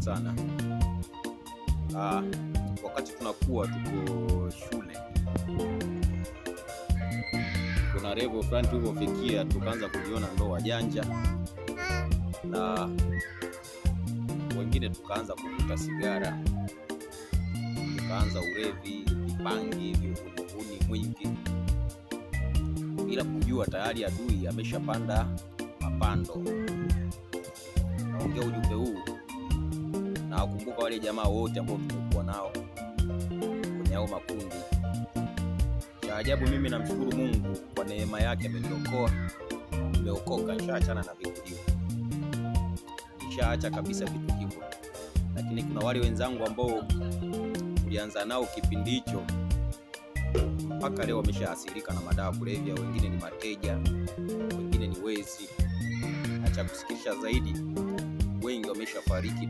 sana. Wakati tunakuwa tuko shule, kuna level fulani tulivyofikia, tukaanza kujiona ndo wajanja, na wengine tukaanza kuvuta sigara, tukaanza ulevi, vipangi, uhuni mwingi, bila kujua tayari adui ameshapanda mapando. Naongea ujumbe huu na wakumbuka wale jamaa wote ambao tumekuwa nao kwenye hao makundi. Cha ajabu, mimi namshukuru Mungu kwa neema yake, ameniokoa, nimeokoka, nishaachana na vitu hivyo, nishaacha kabisa vitu hivyo. Lakini kuna wale wenzangu ambao tulianza nao kipindi hicho, mpaka leo wameshaathirika na madawa kulevya, wengine ni mateja, wengine ni wezi. Acha kusikitisha zaidi, wengi wameshafariki.